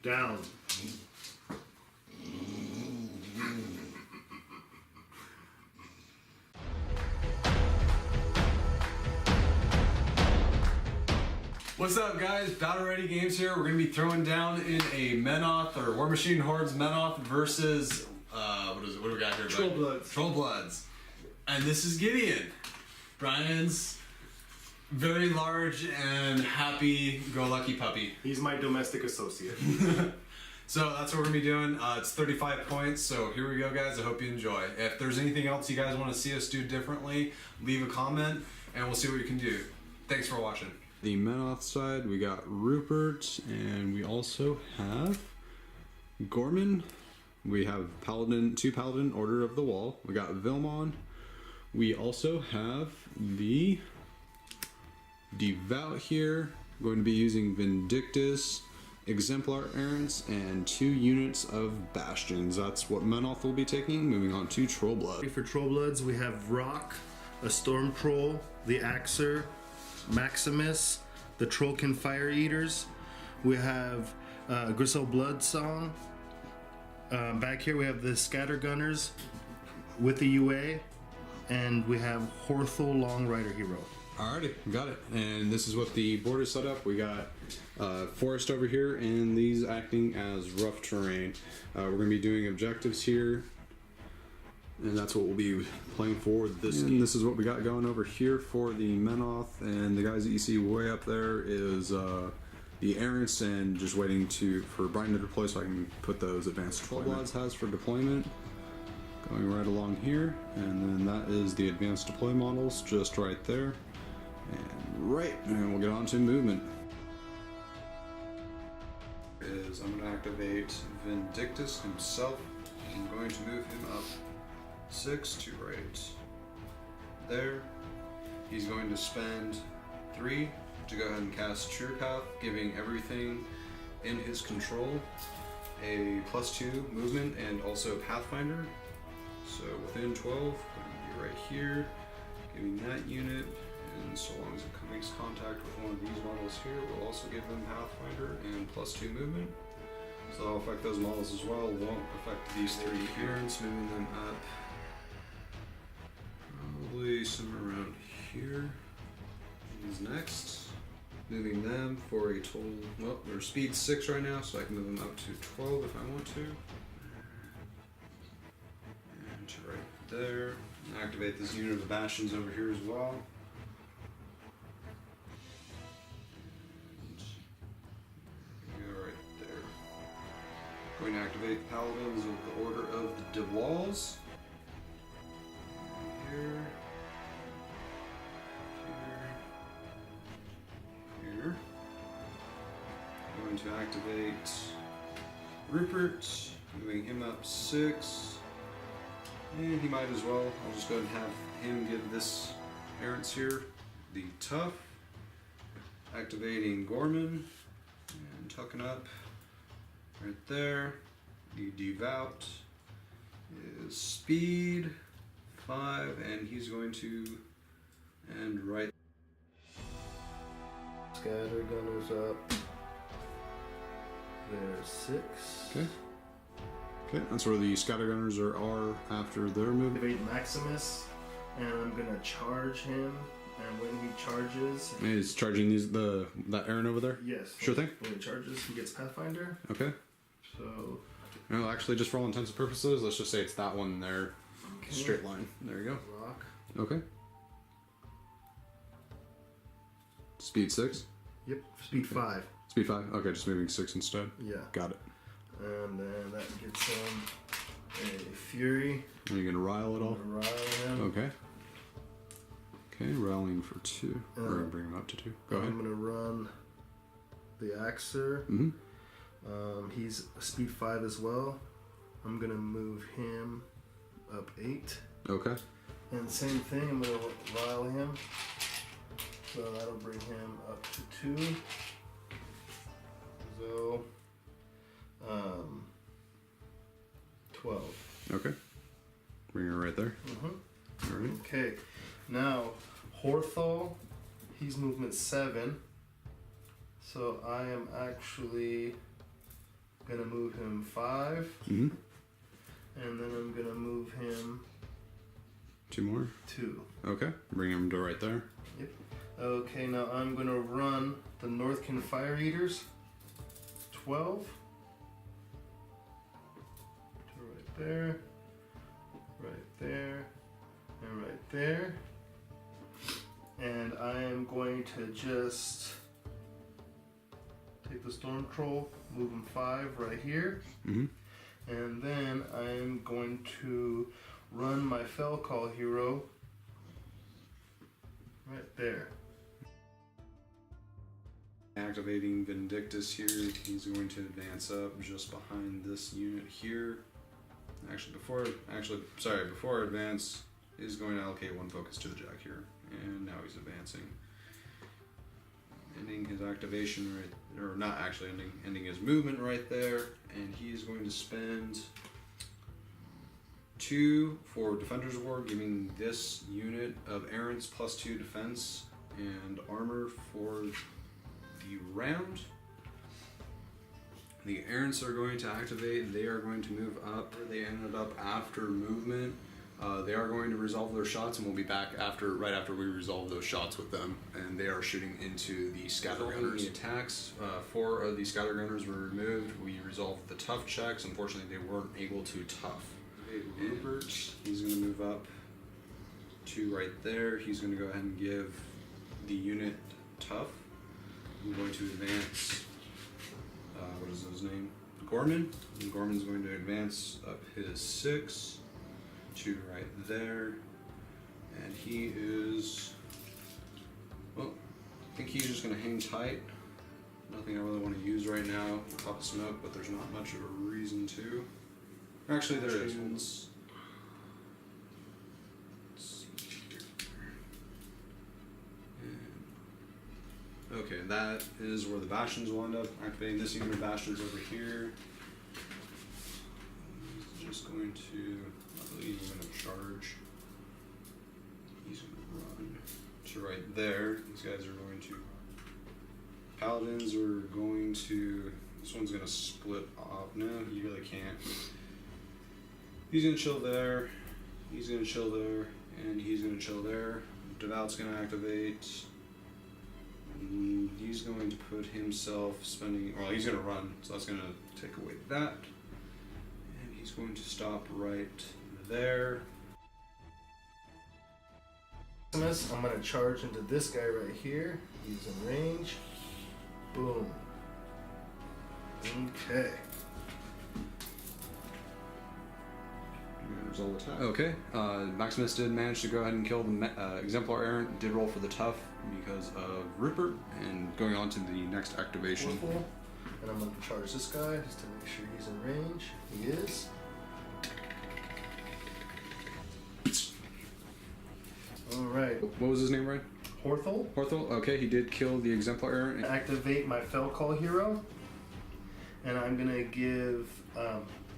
Down. What's up, guys? Battle Ready Games here. We're going to be throwing down in a Menoth or Warmachine Hordes Menoth versus what do we got here? Trollbloods. Trollbloods. And this is Gideon. Brian's very large and happy-go-lucky puppy. He's my domestic associate. So that's what we're going to be doing. It's 35 points, so here we go, guys. I hope you enjoy. If there's anything else you guys want to see us do differently, leave a comment, and we'll see what we can do. Thanks for watching. The Menoth side, we got Rupert, and we also have Gorman. We have Paladin, 2 Paladin, Order of the Wall. We got Vilmon. We also have the Devout here. We're going to be using Vindictus, Exemplar Errants, and 2 units of Bastions. That's what Menoth will be taking. Moving on to Trollblood. For Trollbloods, we have Rock, a Storm Troll, the Axer, Maximus, the Trollkin Fire Eaters. We have Gristle Blood Song. Back here we have the Scattergunners with the UA, and we have Horthel Long Rider Hero. Alrighty, got it. And this is what the board is set up. We got forest over here, and these acting as rough terrain. We're going to be doing objectives here, and that's what we'll be playing for this game. This is what we got going over here for the Menoth, and the guys that you see way up there is the Errants, and just waiting for Brian to deploy so I can put those advanced Trollbloods has for deployment. Going right along here, and then that is the advanced deploy models just right there. And we'll get on to movement. I'm going to activate Vindictus himself. I'm going to move him up 6 to right there. He's going to spend 3 to go ahead and cast True Path, giving everything in his control a +2 movement and also Pathfinder. So within 12, going to be right here, giving that unit, and so long as it makes contact with one of these models here, we'll also give them Pathfinder and +2 movement. So that'll affect those models as well, won't affect these 3 here. It's moving them up probably somewhere around here. Is next. Moving them for a total, well, they're speed 6 right now, so I can move them up to 12 if I want to. And to right there. And activate this unit of Bastions over here as well. And go right there. Going to activate Paladins of the Order of the DeWalls. Here. Going to activate Rupert, moving him up 6, and he might as well. I'll just go ahead and have him give this Errants here the Tough, activating Gorman, and tucking up right there. The Devout is speed 5, and he's going to end right. Scattergunners up. There's 6. Okay. Okay, that's where the Scattergunners are after their move. Activate Maximus, and I'm gonna charge him. And when he charges, He's charging that Aaron over there. Yes. Sure thing. When he charges, he gets Pathfinder. Okay. So. No, actually, just for all intents and purposes, let's just say it's that one there. Okay. Straight line. There you go. Rock. Okay. Speed 6. Yep. Speed 5. Speed 5. Okay, just moving 6 instead. Yeah. Got it. And then that gets him a Fury. Are you gonna rile it all? Rile him. Okay. Okay, riling for 2. We're gonna bring him up to 2. Go ahead. I'm gonna run the Axer. Mm-hmm. He's speed 5 as well. I'm gonna move him up 8. Okay. And same thing, I'm gonna rile him. So that'll bring him up to 2. So 12. Okay. Bring her right there. Mm-hmm. All right. Okay. Now, Horthel, he's movement 7. So I am actually gonna move him 5. Mm-hmm. And then I'm gonna move him 2 more. 2. Okay. Bring him to right there. Yep. Okay, now I'm gonna run the Northkin Fire Eaters. 12. To right there. Right there. And right there. And I am going to just take the Storm Troll, move him 5 right here. Mm-hmm. And then I'm going to run my Fell Call hero right there. Activating Vindictus here, he's going to advance up just behind this unit here. Before I advance, he's going to allocate 1 focus to the Jack here. And now he's advancing. Ending his activation right, or not actually ending his movement right there, and he is going to spend 2 for Defender's Award, giving this unit of errants +2 defense and armor for the round. The errants are going to activate. They are going to move up. They ended up after movement. They are going to resolve their shots, and we'll be back right after we resolve those shots with them. And they are shooting into the scattergunners. The attacks, 4 of the scattergunners were removed. We resolved the tough checks. Unfortunately, they weren't able to tough. Rupert, he's going to move up to right there. He's going to go ahead and give the unit tough. I'm going to advance. What is his name? Gorman. And Gorman's going to advance up his 6 to right there, and he is. Well, I think he's just going to hang tight. Nothing I really want to use right now. Pop smoke, but there's not much of a reason to. Actually, there is. Let's see here. Okay, that is where the Bastions will end up. Activating this unit of Bastions over here. He's just going to, I believe he's going to charge. He's going to run to right there. These guys are going to, Paladins are going to, this one's going to split off. No, you really can't. He's going to chill there. He's going to chill there. And he's going to chill there. Devout's going to activate. And he's going to put himself well, he's going to run, so that's going to take away that. And he's going to stop right there. I'm going to charge into this guy right here. He's in range. Boom. Okay. Okay, Maximus did manage to go ahead and kill the Exemplar Errant, did roll for the tough because of Rupert, and going on to the next activation. Wonderful. And I'm going to charge this guy just to make sure he's in range. He is. Alright. What was his name, Ryan? Horthel. Horthel, okay, he did kill the Exemplar Errant. Activate my Fell Call hero. And I'm going to give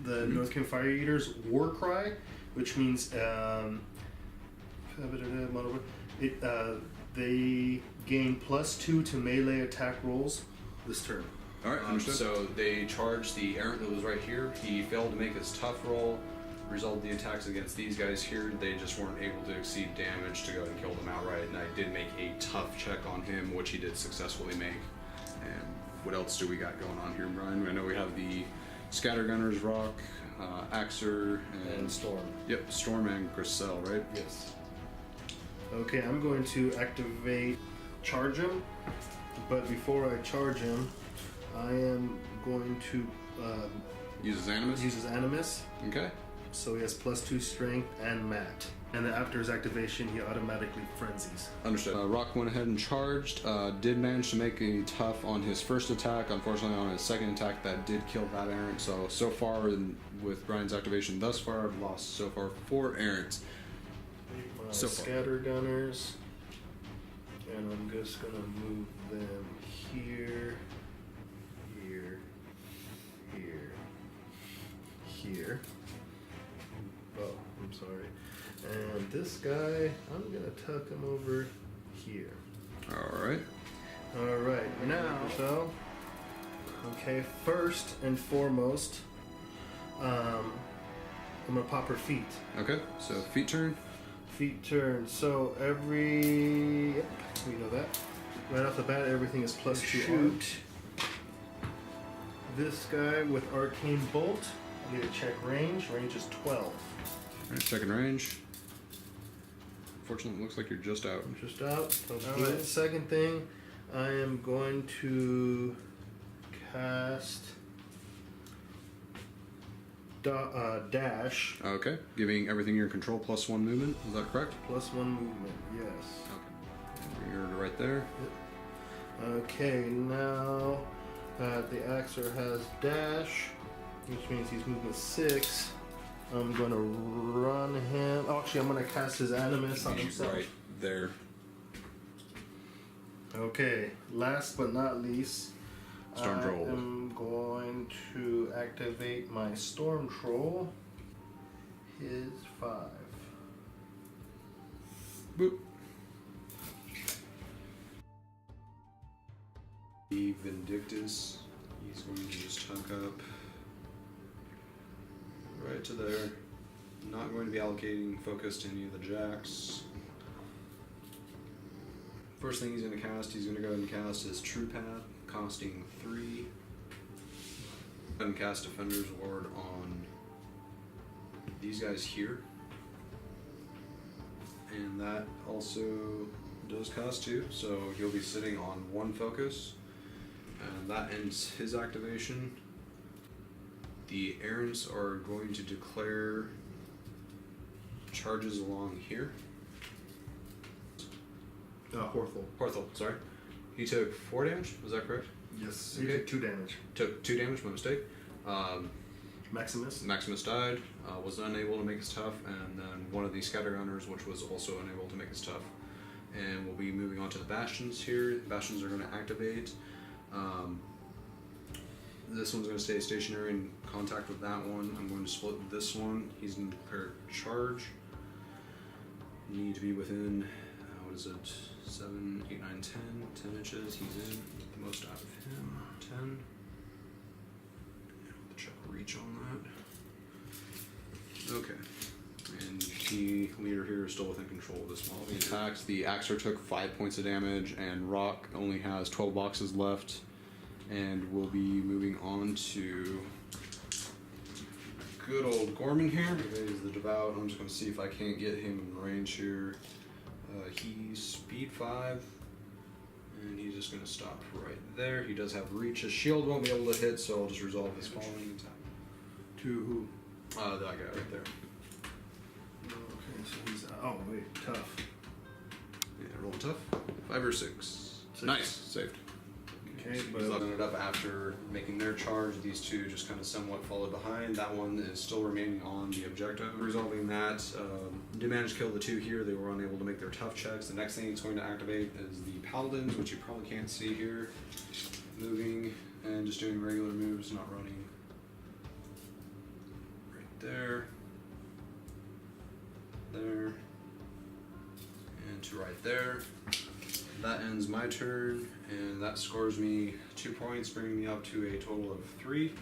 the Northkin Fire Eaters War Cry, which means they gain +2 to melee attack rolls this turn. Alright, understood. So they charged the Errant that was right here. He failed to make his tough roll, resolved the attacks against these guys here. They just weren't able to exceed damage to go ahead and kill them outright. And I did make a tough check on him, which he did successfully make. And what else do we got going on here, Brian? I know we have the Scattergunners, Rock, Axer, and Storm. Yep, Storm and Griselle, right? Yes. Okay, I'm going to activate Charge him, but before I charge him, I am going to use his Animus? Use his Animus. Okay. So he has +2 strength and mat. And then after his activation, he automatically frenzies. Understood. Rock went ahead and charged. Did manage to make a tough on his first attack. Unfortunately, on his second attack, that did kill that errant. So far, with Brian's activation thus far, I've lost so far 4 errants. So Scattergunners. And I'm just going to move them here, here, here, here. Oh, I'm sorry. And this guy, I'm gonna tuck him over here. Alright. Alright, now, so Okay, first and foremost, I'm gonna pop her feet. Okay, so feet turn. Feet turn. So every, yep, we know that. Right off the bat, everything is plus 2 shoot. This guy with Arcane Bolt, I need to check range. Range is 12. Alright, checking range. Unfortunately, it looks like you're just out. Just out. Alright, second thing, I am going to cast Dash. Okay, giving everything your control plus 1 movement. Is that correct? Plus 1 movement, yes. Okay. Bring her to right there. Yep. Okay, now the Axer has Dash, which means he's moving 6. I'm going to run him. Oh, actually, I'm going to cast his Animus on himself. Right there. Okay, last but not least, Storm Troll. I am going to activate my Storm Troll. His 5. Boop. The Vindictus, he's going to just hunk up right to there. Not going to be allocating focus to any of the jacks. First thing he's going to cast, he's going to go ahead and cast his True Path, costing 3. And cast Defender's Ward on these guys here. And that also does cost 2, so he'll be sitting on 1 focus. And that ends his activation. The errants are going to declare charges along here. Horthel, sorry. He took 4 damage, was that correct? Yes, he took 2 damage. Took 2 damage, my mistake. Maximus died, was unable to make his tough, and then one of the Scattergunners, which was also unable to make his tough. And we'll be moving on to the Bastions here. The Bastions are going to activate. This one's going to stay stationary in contact with that one. I'm going to split this one. He's going to declare charge. Need to be within, what is it, 7, 8, 9, 10 inches. He's in. Get the most out of him. 10. Check reach on that. Okay. And the leader here is still within control of this model. He attacks. The Axer took 5 points of damage, and Rock only has 12 boxes left. And we'll be moving on to good old Gorman here. He's the Devout. I'm just going to see if I can't get him in range here. He's speed 5. And he's just going to stop right there. He does have reach. His shield won't be able to hit, so I'll just resolve his following attack. to who? That guy right there. Okay, so he's oh wait, tough. Yeah, roll tough. 5 or 6. Nice, saved. Okay, So but he's leveling it up after making their charge. These two just kind of somewhat followed behind. That one is still remaining on the objective. Resolving that, did manage to kill the 2 here. They were unable to make their tough checks. The next thing it's going to activate is the Paladins, which you probably can't see here. Moving and just doing regular moves, not running. Right there. There. And to right there. That ends my turn, and that scores me 2 points, bringing me up to a total of 3.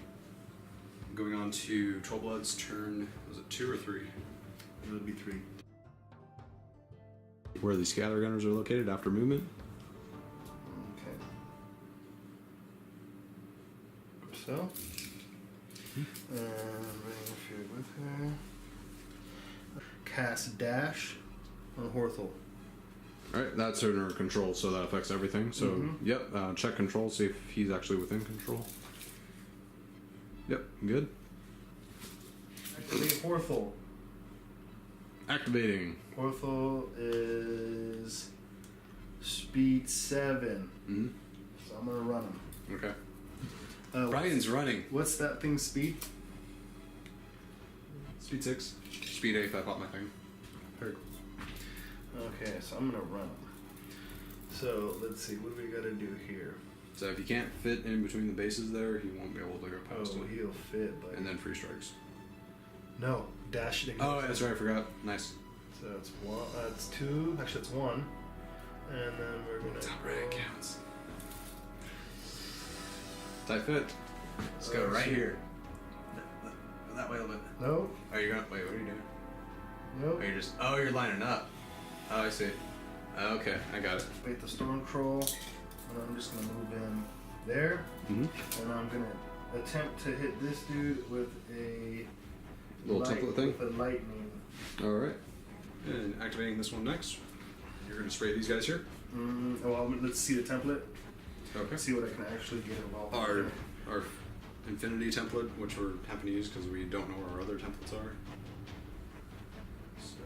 Going on to Trollbloods' turn, was it 2 or 3? it would be 3. Where the Scattergunners are located after movement. Okay. So, bring a few with her. Cast Dash on Horthel. Alright, that's under control, so that affects everything. So, yep, check control, see if he's actually within control. Yep, good. Activate Horthel. Activating. Horthel is speed 7. Mm-hmm. So I'm gonna run him. Okay. Brian's running. What's that thing's speed? Speed 6. Speed 8 if I pop my thing. Heard. Okay, so I'm gonna run him. So let's see, what do we gotta do here? So if you can't fit in between the bases there, he won't be able to go past Oh, it. he'll fit, but And then free strikes. no dash. Oh, that's right, I forgot. Nice. So that's 1. That's 2. Actually, it's 1. And then we're gonna. Top right counts. Tight fit. Let's go right here. That way a little bit. No. Are you going? Wait, what are you doing? Nope. Are you just? Oh, you're lining up. Oh, I see. Okay, I got it. Wait, the storm troll, and I'm just gonna move in there, and I'm gonna attempt to hit this dude with a Little template thing. with a lightning. All right. And activating this one next. You're gonna spray these guys here. Let's see the template. Okay. See what I can actually get involved. Our infinity template, which we're happy to use because we don't know where our other templates are. So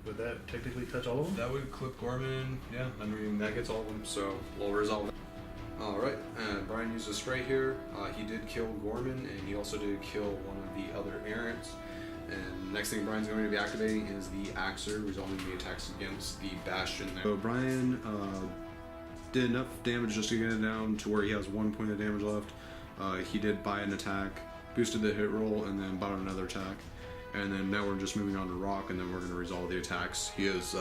would that technically touch all of them? that would clip Gorman. Yeah, I mean that gets all of them. So we'll resolve that. All right. Brian used a spray here. He did kill Gorman, and he also did kill one of the other errants. And next thing Brian's going to be activating is the Axer, resolving the attacks against the Bastion there. So Brian did enough damage just to get it down to where he has 1 point of damage left. He did buy an attack, boosted the hit roll, and then bought another attack. And then now we're just moving on to Rock, and then we're going to resolve the attacks. He is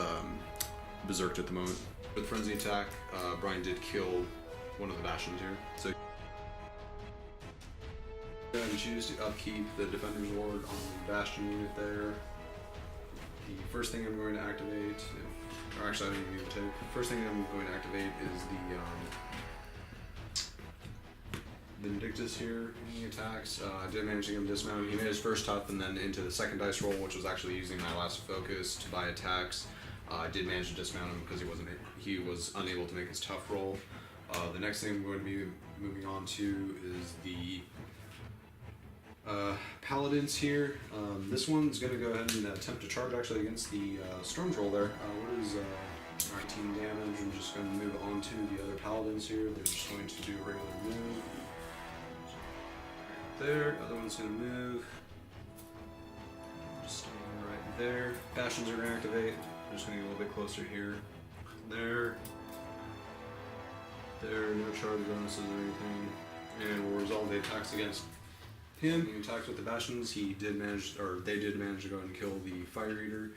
berserked at the moment. With Frenzy attack, Brian did kill one of the Bastions here. So and choose to upkeep the Defender's Ward on the Bastion unit there. The first thing I'm going to activate, or actually I didn't even take. The first thing I'm going to activate is the Vindictus here. Any attacks? I did manage to get him dismounted. He made his first tough and then into the second dice roll, which was actually using my last focus to buy attacks. I did manage to dismount him because he was unable to make his tough roll. The next thing I'm going to be moving on to is the Paladins here. This one's going to go ahead and attempt to charge actually against the Storm Troll there. What is 19 damage? I'm just going to move on to the other Paladins here. They're just going to do a regular move. Right there. Other one's going to move. Just staying right there. Bastions are going to activate. I'm just going to get a little bit closer here. There. There. No charge bonuses or anything. And we'll resolve the attacks against him. He attacked with the Bastions. He did manage, or they did manage to go ahead and kill the Fire Eater.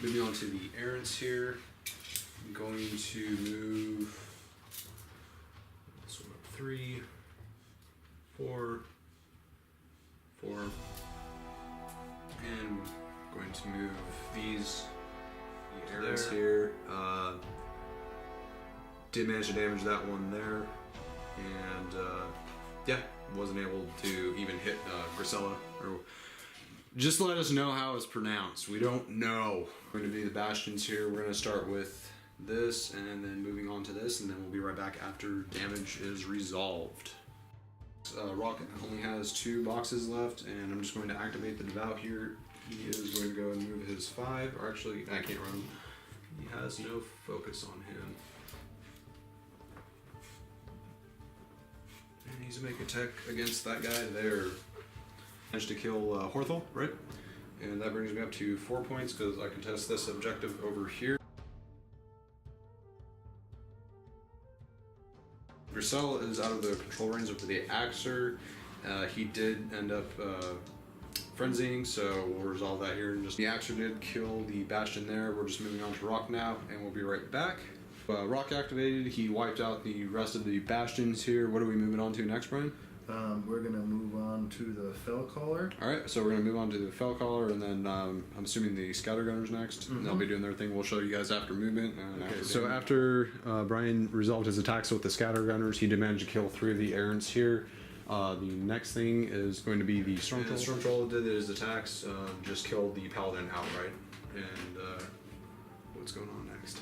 Moving on to the Errants here. I'm going to move this one up 3, 4, 4, and I'm going to move these Errants here. Did manage to damage that one there, and yeah, wasn't able to even hit Grisella. Or just let us know how it's pronounced. We don't know. Going to be the Bastions here. We're going to start with this, and then moving on to this, and then we'll be right back after damage is resolved. Rocket only has 2 boxes left, and I'm just going to activate the Devout here. He is going to go and move his 5, or actually, I can't run him. He has no focus on him. And he's making attack against that guy there. Managed to kill Horthel, right? And that brings me up to 4 points because I contest this objective over here. Grisel is out of the control range of the Axer. He did end up frenzying, so we'll resolve that here. And just the Axer did kill the Bastion there. We're just moving on to Rock now, and we'll be right back. Rock activated. He wiped out the rest of the Bastions here. What are we moving on to next, Brian? We're gonna move on to the Fell Caller. All right, so we're gonna move on to the Fell Caller, and then I'm assuming the Scatter Gunners next. And they'll be doing their thing. We'll show you guys after movement. So after Brian resolved his attacks with the Scatter Gunners, he did manage to kill 3 of the Errants here. The next thing is going to be the Storm Troll. The Storm Troll did his attacks, just killed the Paladin outright. And what's going on next?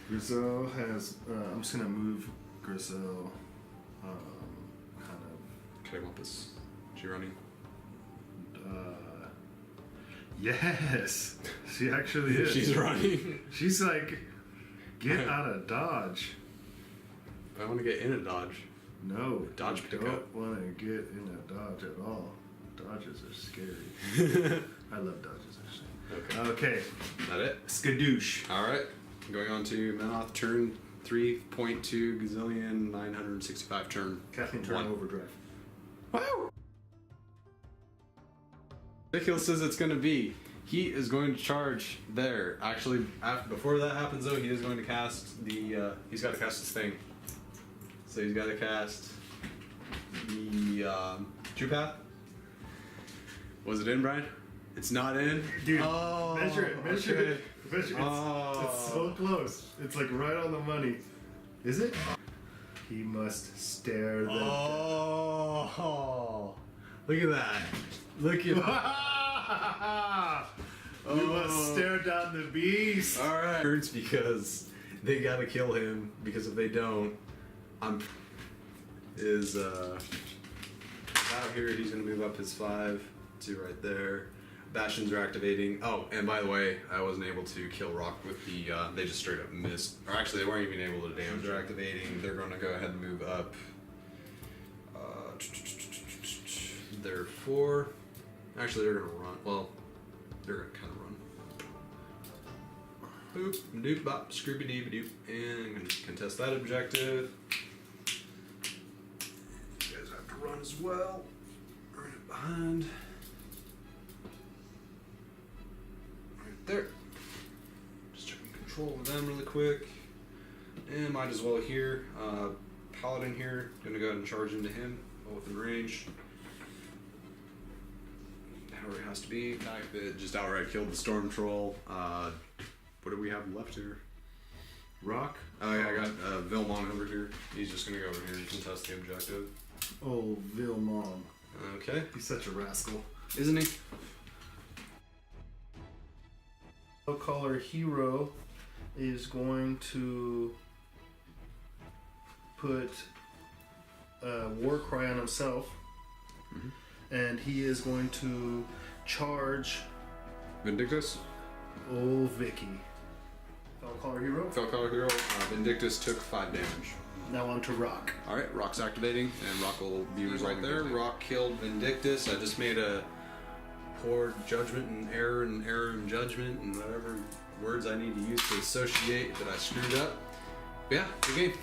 Grisel has. I'm just gonna move Grisel. Catawampus. She running? Yes, she actually is. She's running. She's like, get out of Dodge. I want to get in a Dodge. No, Dodge I don't want to get in a Dodge at all. Dodges are scary. I love Dodges actually. Okay. Is that it? Skadoosh. All right. Going on to Menoth, turn 3.2 gazillion 965 turn. Kathleen, turn overdrive. Wow! Ridiculous as it's going to be. He is going to charge there. Actually, before that happens though, he is going to cast the, he's got to cast his thing. So he's got to cast the True Path. Was it in, Brian? It's not in? Dude, Oh, measure it. okay. Measure it. Oh. It's so close. It's like right on the money. Is it? He must stare the. Oh, look at that. Look at that. We must stare down the beast. Alright. Hurts because they gotta kill him, because if they don't, out here, he's gonna move up his 5 to right there. Bastions are activating. Oh, and by the way, I wasn't able to kill Rock with the, they just straight up missed. Or actually, they weren't even able to damage. They're activating. They're gonna go ahead and move up. They're 4. Actually, they're gonna run. Well, they're gonna kind of run. Boop, doop, bop, scooby dooby doop. And I'm gonna contest that objective. You guys have to run as well. Right behind. Right there. Just checking control with them really quick. And might as well here. Paladin here. Gonna go ahead and charge into him. Well within range. However it has to be. Fact that just outright killed the Storm Troll. What do we have left here? Rock? Oh yeah, I got Vilmon over here. He's just gonna go over here and contest the objective. Oh, Vilmon. Okay. He's such a rascal. Isn't he? Color hero is going to put a war cry on himself, and he is going to charge Vindictus? old Vicky. Color hero. Felcolor hero. Vindictus took 5 damage. Now on to Rock. Alright, Rock's activating, and Rock will be right there. Rock killed Vindictus. I just made a poor judgment and error and judgment and whatever words I need to use to associate that I screwed up. But yeah, good game.